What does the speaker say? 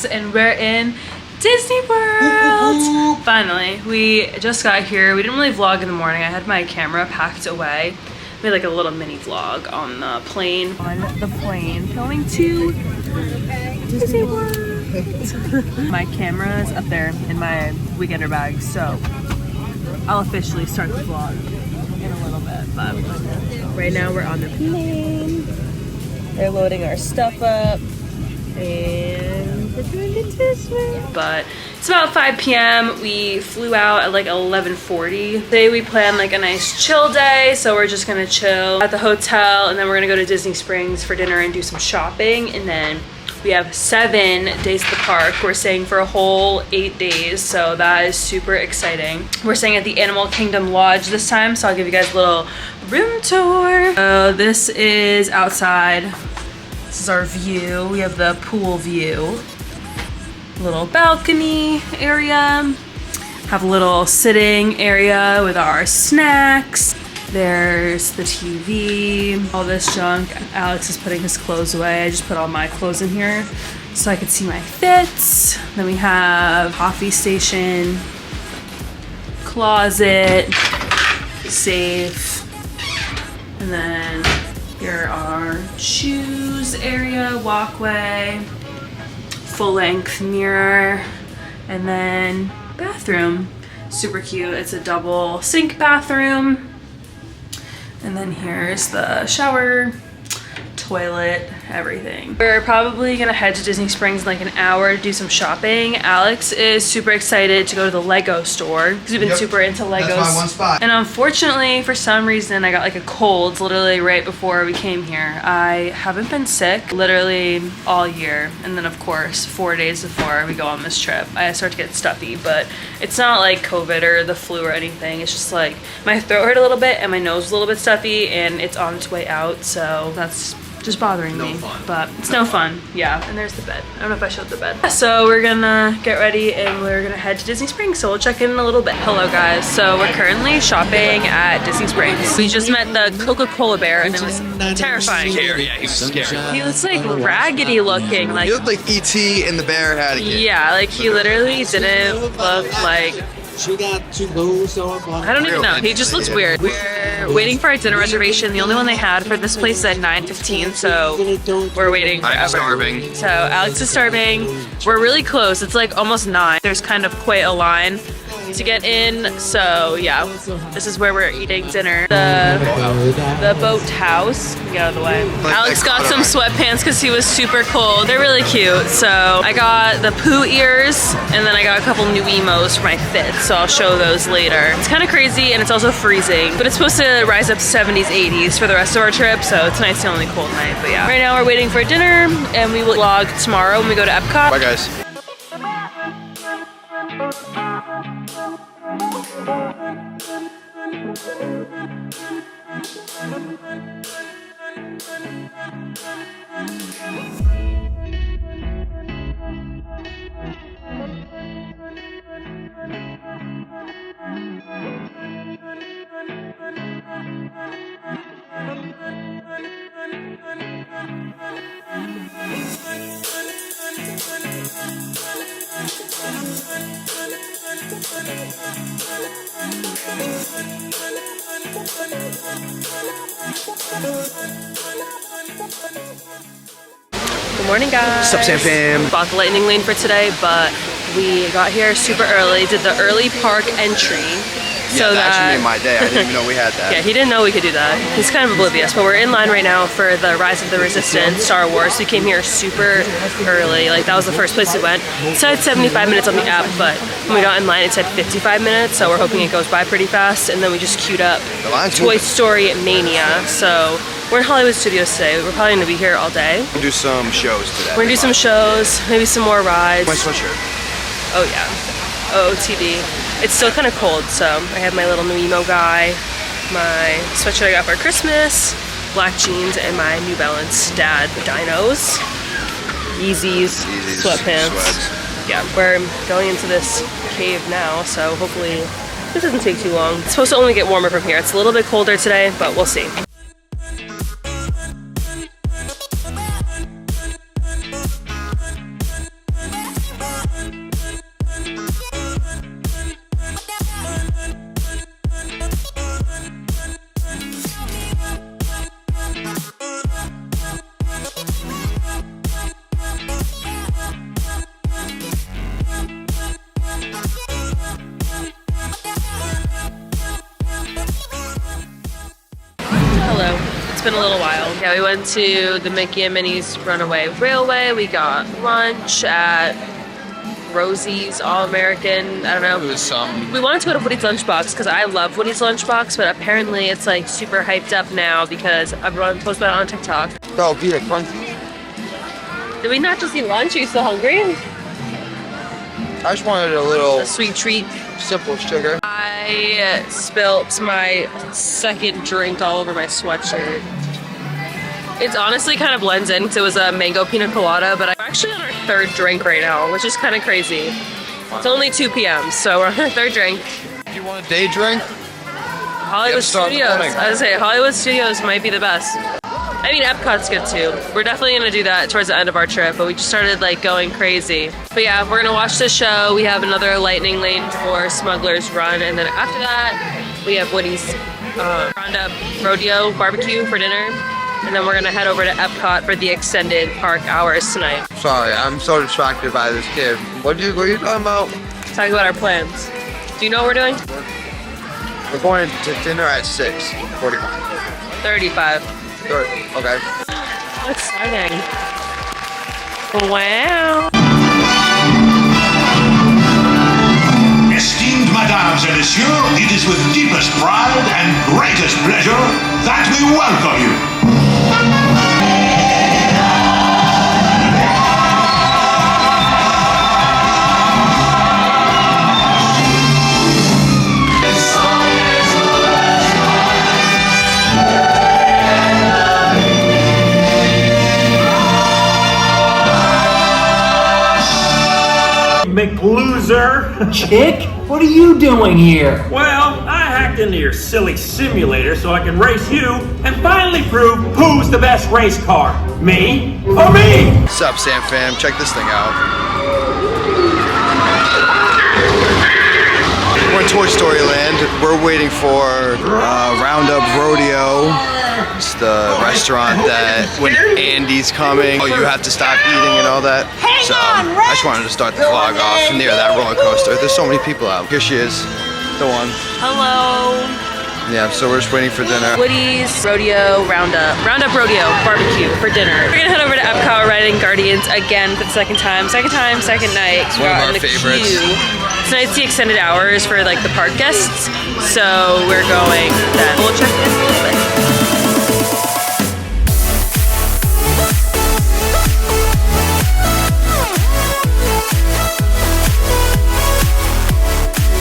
Alex, and we're in Disney World! Finally, we just got here. We didn't really vlog in the morning. I had my camera packed away. Made like a little mini vlog on the plane. Going to Disney World. My camera's up there in my weekender bag, so I'll officially start the vlog in a little bit. But right now we're on the plane. They're loading our stuff up, and we're going to Disney. But it's about 5 p.m. We flew out at like 11:40. Today we planned like a nice chill day, so we're just gonna chill at the hotel, and then we're gonna go to Disney Springs for dinner and do some shopping, and then we have 7 days at the park. We're staying for a whole 8 days, so that is super exciting. We're staying at the Animal Kingdom Lodge this time, so I'll give you guys a little room tour. So this is outside. This is our view. We have the pool view. Little balcony area. Have a little sitting area with our snacks. There's the TV, all this junk. Alex is putting his clothes away. I just put all my clothes in here so I could see my fits. Then we have coffee station, closet, safe, and then here are shoes area, walkway, full-length mirror, and then bathroom. Super cute. It's a double sink bathroom. And then here's the shower, toilet, everything. We're probably gonna head to Disney Springs in like an hour to do some shopping. Alex is super excited to go to the Lego store because we've been super into Legos. That's my one spot. And unfortunately, for some reason, I got like a cold literally right before we came here. I haven't been sick literally all year. And then of course, 4 days before we go on this trip, I start to get stuffy, but it's not like COVID or the flu or anything. It's just like my throat hurt a little bit and my nose was a little bit stuffy, and it's on its way out. So that's just bothering me, but it's no fun. Yeah, and there's the bed. I don't know if I showed the bed. So we're gonna get ready and we're gonna head to Disney Springs, so we'll check in a little bit. Hello guys, so we're currently shopping at Disney Springs. We just met the Coca-Cola bear and it was terrifying. Yeah, he was scary. He was like raggedy looking. Like, He looked like E.T. and the bear had a kid. yeah, like he literally didn't look like, I don't even know. He just looks weird. We're waiting for our dinner reservation. The only one they had for this place is at 9:15, so we're waiting forever. I'm starving. So Alex is starving. We're really close. It's like almost 9. There's kind of quite a line to get in. So yeah, this is where we're eating dinner. The boat house. Get out of the way. Alex got some sweatpants because he was super cold. They're really cute. So I got the Pooh ears, and then I got a couple new emos for my fit. So I'll show those later. It's kind of crazy and it's also freezing, but it's supposed to rise up to 70s, 80s for the rest of our trip. So it's nice to only cold night. But yeah, right now we're waiting for dinner, and we will vlog tomorrow when we go to Epcot. Bye guys. Good morning, guys. What's up, Sam Fam? Bought the lightning lane for today, but we got here super early, did the early park entry. So that actually made my day. I didn't even know we had that. Yeah, he didn't know we could do that. He's kind of oblivious, but we're in line right now for the Rise of the Resistance, Star Wars. We came here super early. Like, that was the first place we went. It said 75 minutes on the app, but when we got in line, it said 55 minutes, so we're hoping it goes by pretty fast. And then we just queued up Toy Story Mania. So we're in Hollywood Studios today. We're probably gonna be here all day. We'll do some shows today. We're gonna do some shows, maybe some more rides. My sweatshirt. Oh yeah, OOTD. It's still kind of cold, so I have my little new emo guy, my sweatshirt I got for Christmas, black jeans, and my New Balance dad dinos, Yeezys, sweatpants. Sweats. Yeah, we're going into this cave now, so hopefully this doesn't take too long. It's supposed to only get warmer from here. It's a little bit colder today, but we'll see. It's been a little while. Yeah, we went to the Mickey and Minnie's Runaway Railway. We got lunch at Rosie's All-American. I don't know. It was We wanted to go to Woody's Lunchbox because I love Woody's Lunchbox, but apparently it's like super hyped up now because everyone posted about it on TikTok. Oh, be like crunchy. Did we not just eat lunch? Are you still hungry? I just wanted a little A sweet treat. simple sugar. I spilt my second drink all over my sweatshirt. It's honestly kind of blends in because it was a mango pina colada, but I'm actually on our third drink right now, which is kind of crazy. It's only 2 p.m., so we're on our third drink. If you want a day drink, Hollywood start in the Studios. morning. I would say Hollywood Studios might be the best. I mean, Epcot's good too. We're definitely gonna do that towards the end of our trip, but we just started like going crazy. But yeah, we're gonna watch the show. We have another lightning lane for Smuggler's Run, and then after that, we have Woody's Roundup Rodeo Barbecue for dinner. And then we're gonna head over to Epcot for the extended park hours tonight. sorry, I'm so distracted by this kid. What are you talking about? Talking about our plans. Do you know what we're doing? We're going to dinner at 6:45. 35. Okay. Exciting. Wow. Esteemed mesdames et messieurs, it is with deepest pride and greatest pleasure that we welcome you. McLoser. Chick, what are you doing here? Well, I hacked into your silly simulator so I can race you and finally prove who's the best race car. Me or me? What's up, Sam fam? Check this thing out. We're in Toy Story Land. We're waiting for Roundup Rodeo. It's the restaurant that when Andy's coming, you have to stop eating and all that. So I just wanted to start the vlog off near that roller coaster. There's so many people out. Here she is, the one. Hello. Yeah, so we're just waiting for dinner. Woody's Rodeo Roundup Rodeo Barbecue for dinner. We're gonna head over to Epcot. We're riding Guardians again for the second night. It's one of our favorites. Tonight's the extended hours for like the park guests. So we're going then. We'll check in a little bit.